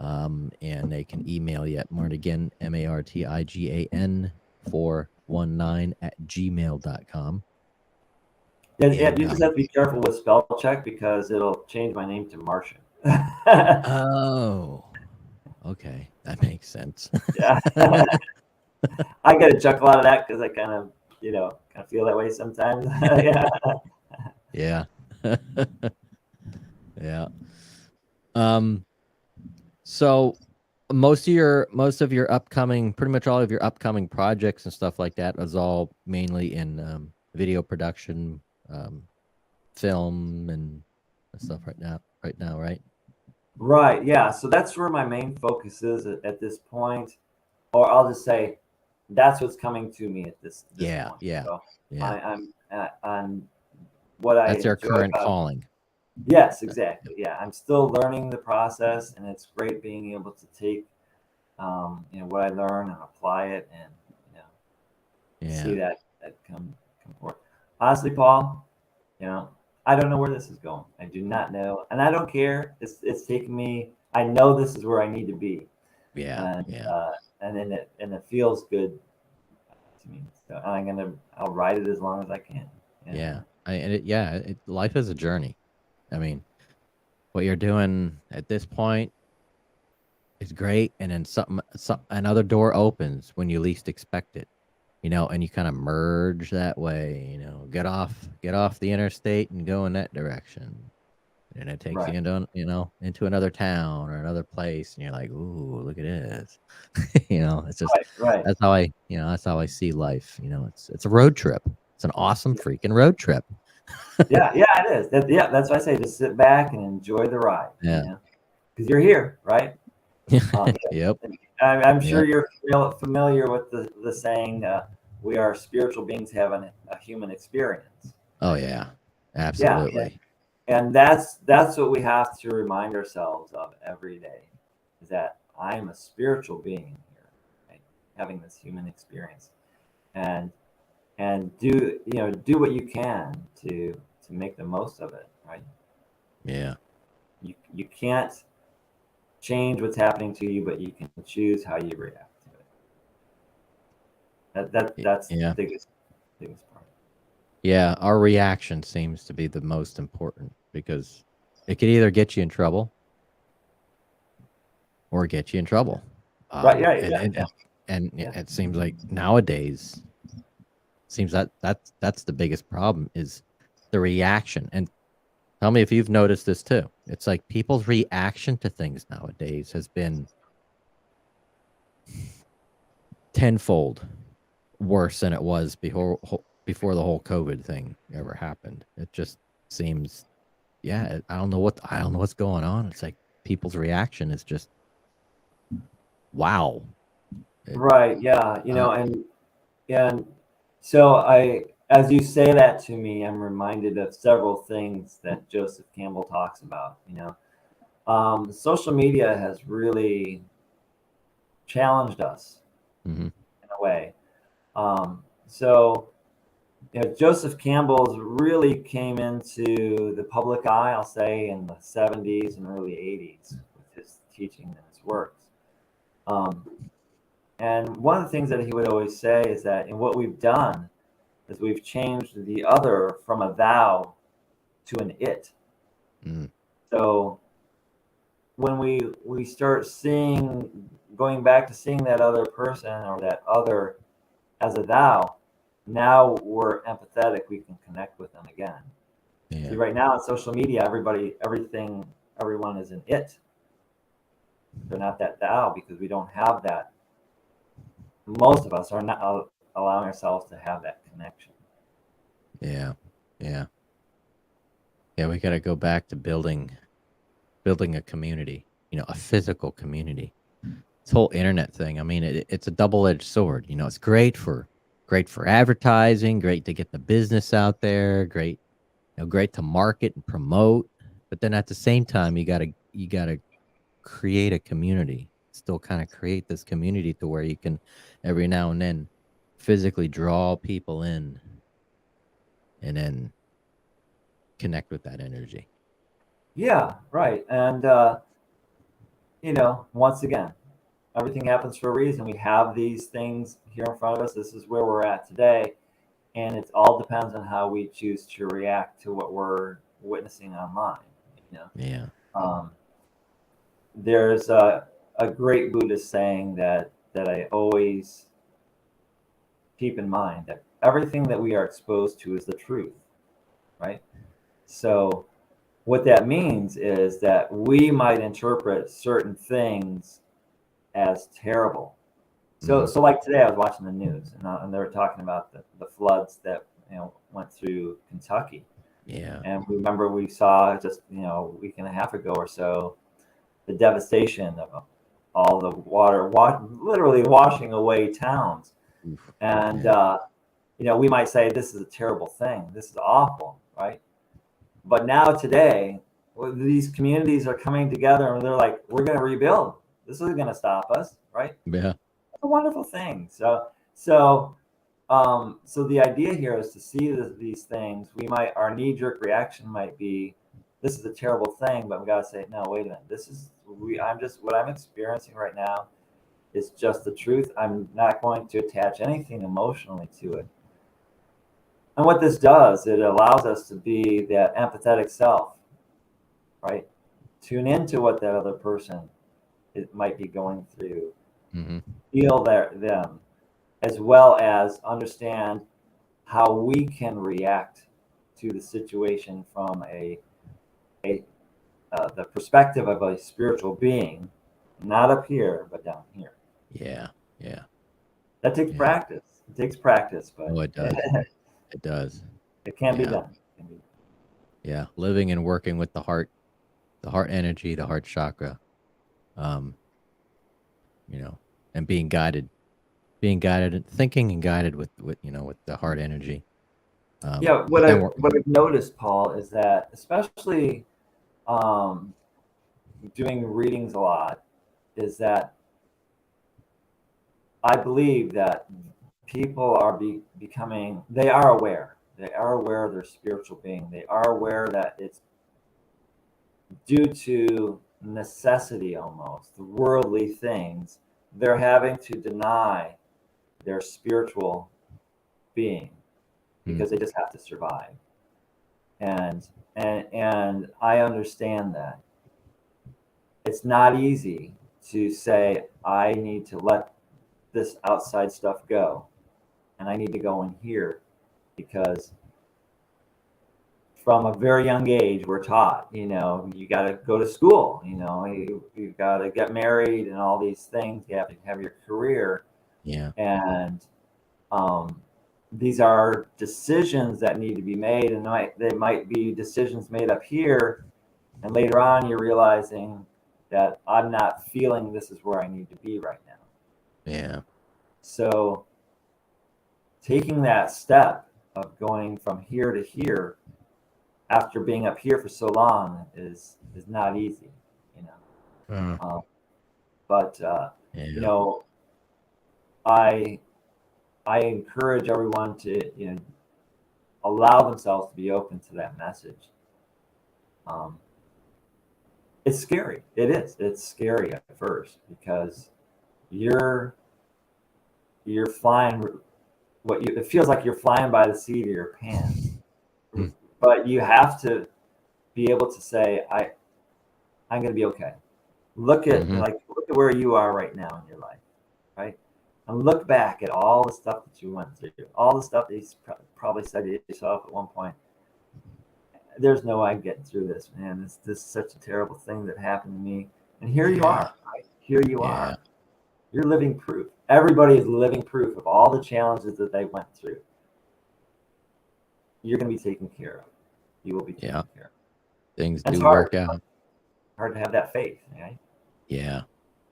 And they can email you at Martigan, Martigan 419 @gmail.com. Yeah, you just have to be careful with spell check because it'll change my name to Martian. Oh, okay. That makes sense. Yeah. I get a chuckle out of that because I kind of feel that way sometimes. Yeah. Yeah. Yeah. So most of your upcoming, pretty much all of your upcoming projects and stuff like that is all mainly in video production, film and stuff right now, right? Right. Yeah. So that's where my main focus is at this point, or I'll just say that's what's coming to me at this Yeah, point. yeah, So yeah. I'm on what I That's your enjoy current about. calling. Yes, exactly. Yeah, I'm still learning the process, and it's great being able to take what I learn and apply it, and see Yeah. that come forth. Honestly, Paul, I don't know where this is going. I do not know, and I don't care. It's taking me. I know this is where I need to be, Yeah, and yeah, it feels good to me. So I'll ride it as long as I can. yeah. Life is a journey. I mean, what you're doing at this point is great, and then another door opens when you least expect it. And you kind of merge that way. Get off the interstate and go in that direction, and it takes you Right. into another town or another place, and you're like, ooh, look at this. It's just Right. Right. that's how I see life. It's a road trip. It's an awesome freaking road trip. Yeah. Yeah. It is. Yeah. That's why I say just sit back and enjoy the ride. Yeah. Because you're here, right? Yep. I'm sure Yep. you're familiar with the saying, "We are spiritual beings having a human experience." Oh Right? yeah. Yeah, Absolutely. and that's what we have to remind ourselves of every day, is that I am a spiritual being here, right? Having this human experience, and do what you can to make the most of it, right? Yeah. You can't change what's happening to you, but you can choose how you react to it. That's the Yeah. biggest part. Yeah, our reaction seems to be the most important because it could either get you in trouble or get you in trouble. Right? Yeah. And Yeah. and Yeah. and Yeah. it seems like nowadays seems that's the biggest problem is the reaction. And tell me if you've noticed this too. It's like people's reaction to things nowadays has been tenfold worse than it was before the whole COVID thing ever happened. It just seems, yeah, I don't know what's going on. It's like people's reaction is just wow. Right. Yeah. And so as you say that to me, I'm reminded of several things that Joseph Campbell talks about. Social media has really challenged us Mm-hmm. in a way. So Joseph Campbell's really came into the public eye, I'll say, in the 70s and early 80s with his teaching and his works. And one of the things that he would always say is that in what we've done is we've changed the other from a thou to an it. Mm. So when we start going back to seeing that other person or that other as a thou, now we're empathetic. We can connect with them again. Yeah. See, right now on social media, everyone is an it. They're not that thou because we don't have that. Most of us are not allowing ourselves to have that connection. Yeah. Yeah. Yeah. We got to go back to building a community, a physical community. This whole internet thing, I mean, it's a double-edged sword. It's great for advertising, great to get the business out there, great to market and promote. But then at the same time, you gotta create a community. Still kind of create this community to where you can every now and then physically draw people in and then connect with that energy. Yeah, right. And once again, everything happens for a reason. We have these things here in front of us. This is where we're at today. And it all depends on how we choose to react to what we're witnessing online. Yeah. There's a great Buddhist saying that I always keep in mind, that everything that we are exposed to is the truth, right? So what that means is that we might interpret certain things as terrible. So like today, I was watching the news, and they were talking about the floods that went through Kentucky. Yeah. And remember, we saw just a week and a half ago or so the devastation of all the water, literally washing away towns. Oof. And Yeah. we might say this is a terrible thing. This is awful, right? But now today, these communities are coming together, and they're like, "We're going to rebuild. This isn't going to stop us, right?" Yeah. It's a wonderful thing. So the idea here is to see these things. Our knee-jerk reaction might be, "This is a terrible thing," but we got to say, "No, wait a minute. What I'm experiencing right now is just the truth. I'm not going to attach anything emotionally to it." And what this does, it allows us to be that empathetic self, right? Tune into what that other person might be going through, feel them, as well as understand how we can react to the situation from the perspective of a spiritual being, not up here, but down here. Yeah. Yeah. That takes practice. It takes practice, but Oh, it does. It does. it can be Yeah. done. Yeah. Living and working with the heart energy, the heart chakra, and being guided, thinking and guided with with the heart energy. What I've noticed, Paul, is that especially doing readings a lot, is that I believe that people are becoming, they are aware. They are aware of their spiritual being. They are aware that it's due to necessity, almost the worldly things. They're having to deny their spiritual being because they just have to survive. And I understand that. It's not easy to say, I need to let this outside stuff go, and I need to go in here, because from a very young age we're taught, you got to go to school, you got to get married and all these things. You have to have your career. Yeah. And these are decisions that need to be made, and they might be decisions made up here, and later on you're realizing that I'm not feeling this is where I need to be right now. Yeah. So taking that step of going from here to here after being up here for so long is not easy, but I encourage everyone to allow themselves to be open to that message. It's scary. It is. It's scary at first, because you're flying. It feels like you're flying by the seat of your pants, but you have to be able to say, I'm going to be okay. Look at where you are right now in your life, right? And look back at all the stuff that you went through, all the stuff that you probably said to yourself at one point. There's no way I'm getting through this, man. This is such a terrible thing that happened to me. And here you are, right? Here you are. You're living proof. Everybody is living proof of all the challenges that they went through. You're going to be taken care of. You will be taken care of. Things do work out. Hard to have that faith, right? Yeah.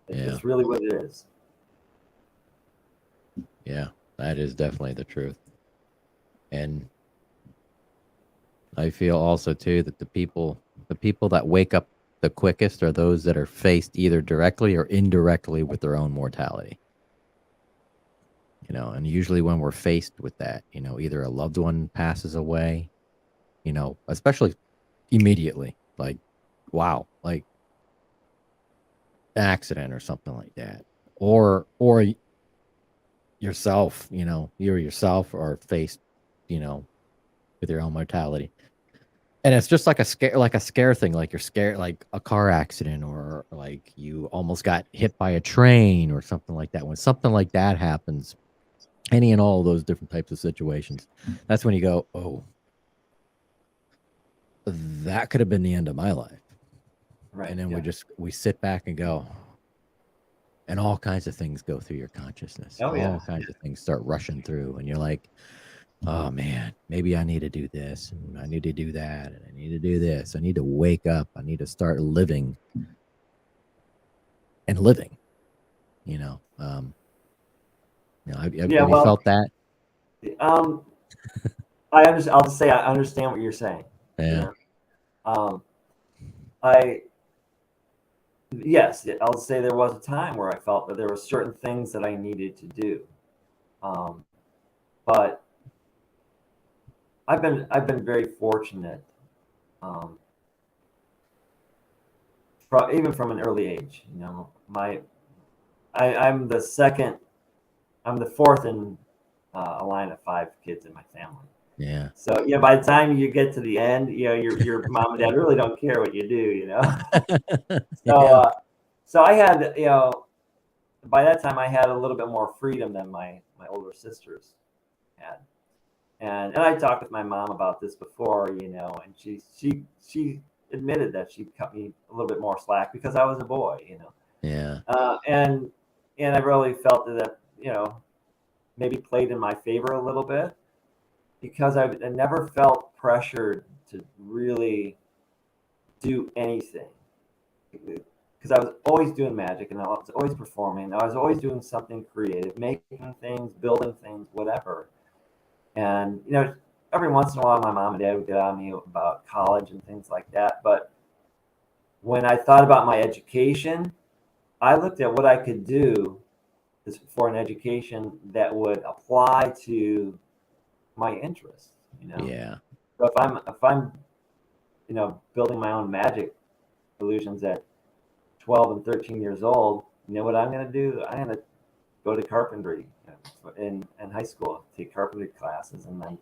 It's really what it is. Yeah, that is definitely the truth. And I feel also too that the people that wake up the quickest are those that are faced either directly or indirectly with their own mortality. You know, and usually when we're faced with that, you know, either a loved one passes away, you know, especially immediately, like, wow, like an accident or something like that, or yourself, you know, you or yourself are faced, you know, with your own mortality. And it's just like a scare thing, like you're scared, like a car accident, or like you almost got hit by a train or something like that. When something like that happens, any and all of those different types of situations, that's when you go, oh, that could have been the end of my life. Right. And then we sit back and go, and all kinds of things go through your consciousness. All kinds of things start rushing through, and you're like, oh man, maybe I need to do this, and I need to do that, and I need to do this. I need to wake up. I need to start living and living, you know. Have you felt that? I understand. I'll just say I understand what you're saying. Yeah. Yes, I'll say there was a time where I felt that there were certain things that I needed to do, but I've been very fortunate, even from an early age. You know, I'm the fourth in a line of 5 kids in my family. Yeah. So by the time you get to the end, your mom and dad really don't care what you do, you know. So I had, by that time I had a little bit more freedom than my older sisters had, and I talked with my mom about this before, and she admitted that she cut me a little bit more slack because I was a boy, Yeah. And I really felt that maybe played in my favor a little bit, because I never felt pressured to really do anything, because I was always doing magic, and I was always performing. I was always doing something creative, making things, building things, whatever. And every once in a while my mom and dad would get on me about college and things like that. But when I thought about my education, I looked at what I could do for an education that would apply to my interests, Yeah. So if I'm building my own magic illusions at 12 and 13 years old, you know what I'm going to do? I'm going to go to carpentry in high school, take carpentry classes, and then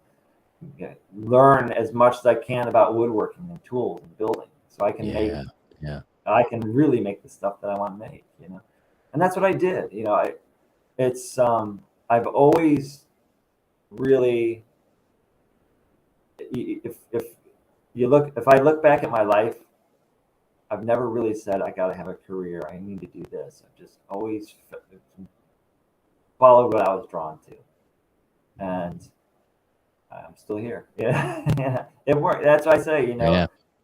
learn as much as I can about woodworking and tools and building, so I can I can really make the stuff that I want to make, and that's what I did. I've always really, if I look back at my life, I've never really said I got to have a career, I need to do this. I've just always followed what I was drawn to, and I'm still here. Yeah, it worked. That's why I say,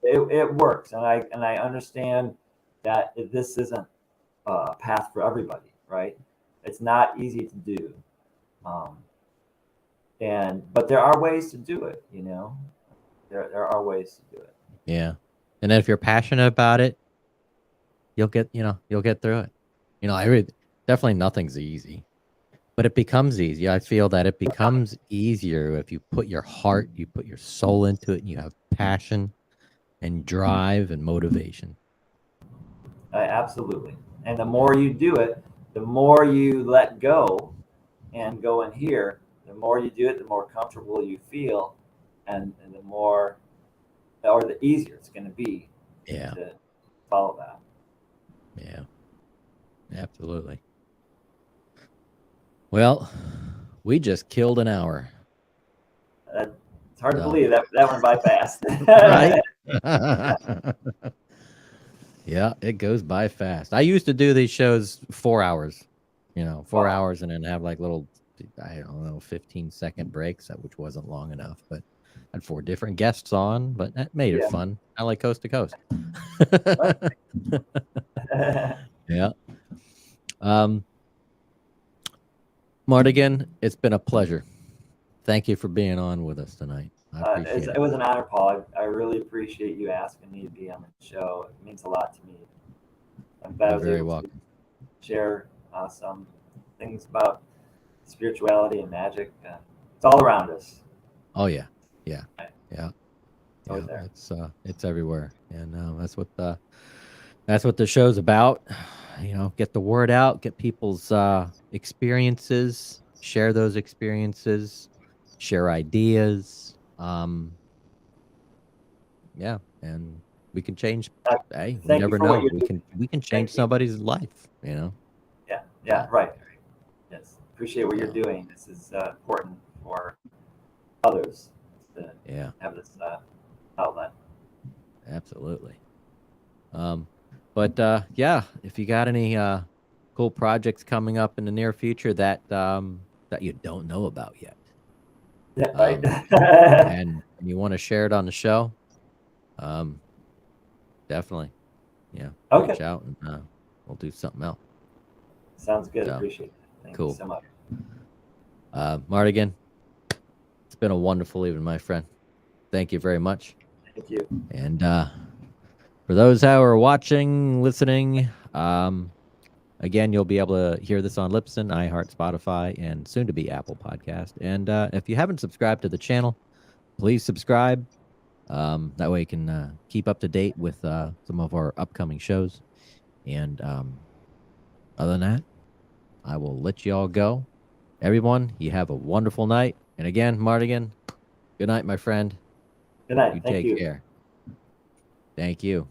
it works, and I understand that this isn't a path for everybody, right? It's not easy to do, but there are ways to do it. There are ways to do it. Yeah, and if you're passionate about it, you'll get through it. Definitely nothing's easy, but it becomes easy. I feel that it becomes easier if you put your heart, you put your soul into it, and you have passion and drive and motivation. Absolutely. And the more you do it, the more you let go and go in here, the more you do it, the more comfortable you feel, and the more or the easier it's going to be Yeah. to follow that. Yeah. Absolutely. Well, we just killed an hour. It's hard to No. believe that went by fast. Right? Yeah, it goes by fast. I used to do these shows 4 hours, 4 Wow. hours, and then have like little, I don't know, 15-second breaks, which wasn't long enough, but I had 4 different guests on, but that made it Yeah. fun. I like coast to coast. Yeah. Martigan, it's been a pleasure. Thank you for being on with us tonight. I appreciate It was an honor, Paul. I really appreciate you asking me to be on the show. It means a lot to me. I'm glad I You're was very able welcome. to share some things about spirituality and magic. It's all around us. Oh yeah, yeah, yeah. It's always there. It's everywhere, and that's what the show's about. Get the word out, get people's experiences, share those experiences, share ideas. Yeah, and we can change. Hey, we Thank you never for what know. you're We doing. can change somebody's life. Yeah, right. Yes, appreciate what you're doing. This is important for others to have this outlet. Absolutely. But if you got any cool projects coming up in the near future that you don't know about yet, Yeah, right. and you want to share it on the show, definitely, Okay. reach out and we'll do something else. Sounds good. So, Appreciate it. Thank cool. you so much. Martigan, it's been a wonderful evening, my friend. Thank you very much. Thank you. And for those who are watching, listening, again, you'll be able to hear this on Libsyn, iHeart, Spotify, and soon to be Apple Podcast. And if you haven't subscribed to the channel, please subscribe. That way you can keep up to date with some of our upcoming shows. And other than that, I will let you all go. Everyone, you have a wonderful night. And again, Martigan, good night, my friend. Good night. You Thank take you. care. Thank you.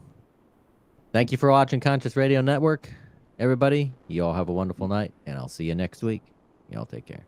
Thank you for watching Conscious Radio Network. Everybody, you all have a wonderful night, and I'll see you next week. Y'all take care.